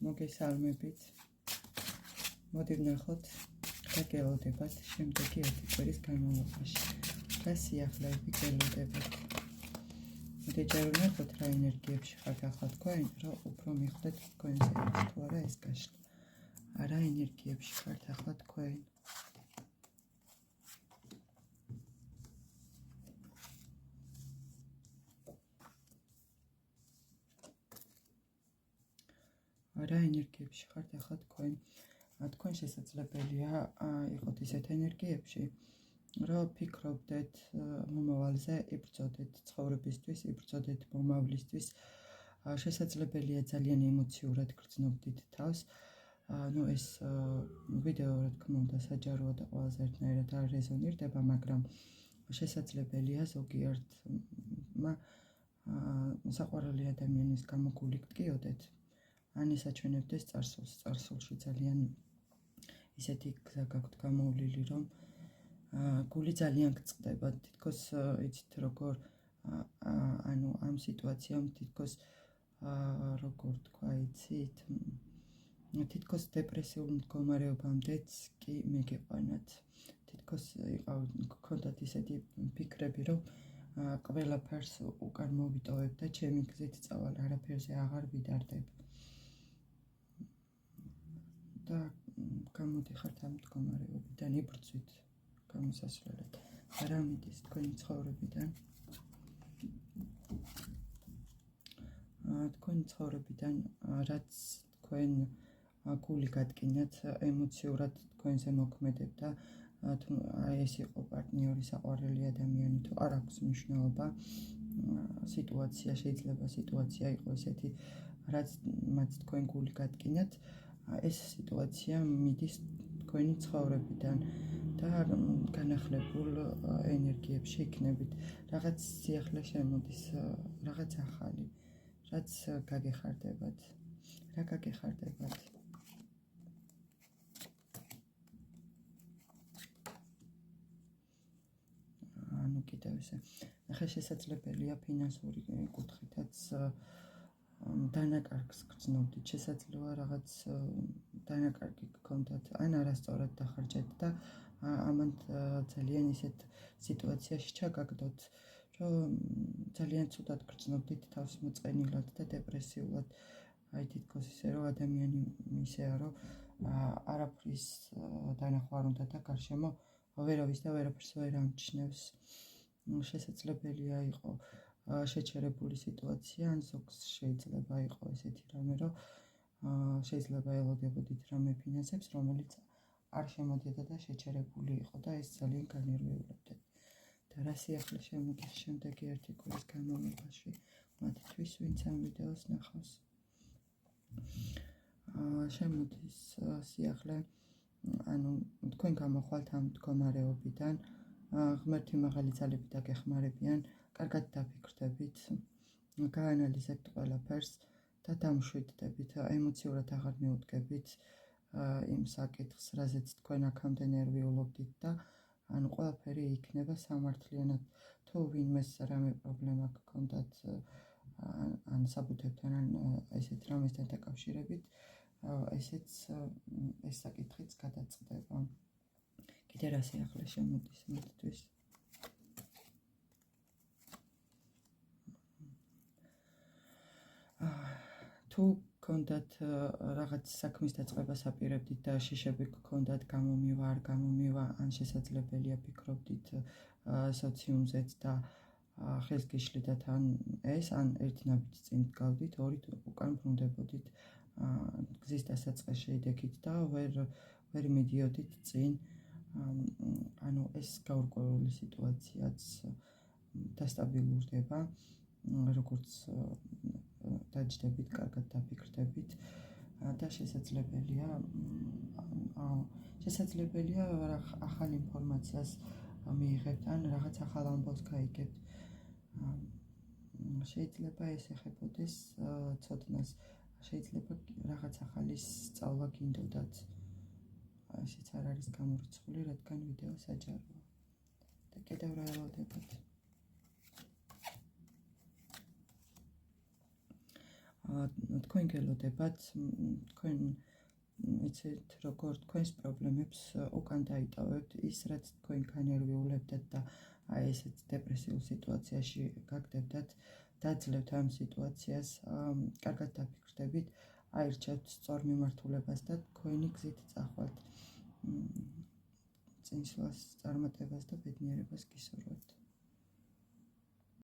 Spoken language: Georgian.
მოგესალმებით. მოდი ვნახოთ რა გელოდებათ შემდეგი ერთი კვირის განმავლობაში. რა სიახლეები გელოდებათ. მოდი ჯერ ვნახოთ რა ენერგიებში ხართ ახლა თქვენ, რომ უფრო მიხვდეთ თქვენზე თუ არა ეს გაშლა. რა ენერგიებში ხართ ახლა თქვენ. რა ენერგიებში ხართ ახლა თქვენ. თქვენ შესაძლებელია იყოთ ისეთ ენერგიებში, რომ ფიქრობდეთ მომავალზე, იბრძოდეთ ცხოვრებისთვის, იბრძოდეთ მომავლისთვის. შესაძლებელია ძალიან ემოციურად გრძნობდით თავს. ეს ვიდეო რა თქმა უნდა საჯაროა და ყველაზე ერთნაირად არ რეზონირდება, მაგრამ შესაძლებელია ზოგიერთმა საყვარელი ადამიანის გამო გული გტკიოდეთ. ან ისაჩვენებდეს წარსულში ძალიან ისეთი გზა გაქვთ გამოვლილი, რომ გული ძალიან გწყდება. თითქოს იცით როგორ ამ სიტუაციამ თითქოს როგორ თქვა იცით, თითქოს დეპრესიულ მდგომარეობამდეც კი მეგეყვანათ. თითქოს გქონდათ ისეთი ფიქრები, რომ ყველაფერს უკან მოვიტოვებ და ჩემი გზით წავალ, არაფერზე აღარ ვიდარდებ. და გამოდიხართ ამ მდგომარეობიდან, იბრძვით გამოსასვლელად. რა მიდის თქვენი ცხოვრებიდან? თქვენი ცხოვრებიდან რაც თქვენ გული გატკინათ, ემოციურად თქვენზე მოქმედებდა, ეს იყო პარტნიორი, საყვარელი ადამიანი თუ არ აქვს მნიშვნელობა. სიტუაცია შეიძლება სიტუაცია იყო ესეთი, რაც მათ თქვენ გული გატკინათ. ეს სიტუაცია მიდის თქვენი ცხოვრებიდან და განახლებულ ენერგიებში იქნებით. რაღაც სიახლე შემოდის, რაღაც ახალი, რაც გაგეხარდებათ. რა გაგეხარდებათ? კიდევ ესე. ახლა შესაძლებელია ფინანსური კუთხითაც დანაკარგს გრძნობდით, შესაძლოა რაღაც დანაკარგი გქონდათ, ან არასწორად დახარჯეთ და ამან ძალიან ისეთ სიტუაციაში ჩაგაგდოთ, რომ ძალიან ცუდად გრძნობდით თავს მოწყენილად და დეპრესიულად. თითქოს ისე, რომ ადამიანი ისეა, რომ არაფრის დანახვა არ უნდა და გარშემო ვერავის და ვერაფერს ვერ ამჩნევს. შესაძლებელია იყო შეჩერებული სიტუაცია, ან ზოგს შეიძლება იყო ესეთი რამე, რომ შეიძლება ელოდებოდით რამე ფინანსებს, რომელიც არ შემოდიოდა და შეჩერებული იყო და ეს ძალიან განერვიულებდეთ. და რა სიახლე შემოდის შემდეგი ერთი კვირის განმავლობაში მათთვის, ვინც ამ ვიდეოს ნახავს. შემოდის სიახლე, ანუ თქვენ გამოხვალთ ამ მდგომარეობიდან, ღმერთი მაღალი ძალები დაგეხმარებიან, კარგად დაფიქრდებით, გაანალიზებთ ყველაფერს და დამშვიდდებით, ემოციურად აღარ მეუდგებით იმ საკითხს, რაზეც თქვენ აქამდე ნერვიულობდით და ანუ ყველაფერი იქნება სამართლიანად. თუ ვინმეს რამე პრობლემა გქონდათ ან საბუთებთან, ან ესეთ რამესთან დაკავშირებით, ეს საკითხიც გადაწყდება. კიდე რა სიახლე შემოდის მათთვის? თუ გქონდათ რაღაც საქმის დაწყებას აპირებდით და შიშები გქონდათ, გამომივა, არ გამომივა, ან შესაძლებელია ფიქრობდით სოციუმზეც და ხელს გიშლიდათ ან ერთი ნაბიჯი წინ დგავდით, ორი უკან ბრუნდებოდით გზის დასაწყეს შეიდექით და ვერ მიდიოდით წინ. ანუ ეს გაურკვეველი სიტუაციაც დასტაბილურდება, როგორც დაჯდებით, კარგად დაფიქრდებით და შესაძლებელია ახალ ინფორმაციას მიიღებთ ან რაღაც ახალ ამბავს გაიგებთ. შეიძლება ეს ეხებოდეს ცოდნას, შეიძლება რაღაც ახალის სწავლა გინდოდათ. ესეც არ არის გამორიცხული, რადგან ვიდეო საჯაროა. და კიდევ რა ელოდებათ? თქვენ გელოდებათ, თქვენ იცით, როგორ თქვენს პრობლემებს უკან დაიტოვებთ, ის რაც თქვენ განერვიულებდათ და აი ესეც დეპრესიულ სიტუაციაში გაგდებდათ, დაძლევთ ამ სიტუაციას, კარგად დაფიქრდებით, აირჩევთ სწორ მიმართულებას და თქვენი გზით წახვალთ. წინსვლას წარმატებას და ბედნიერებას გისურვებთ.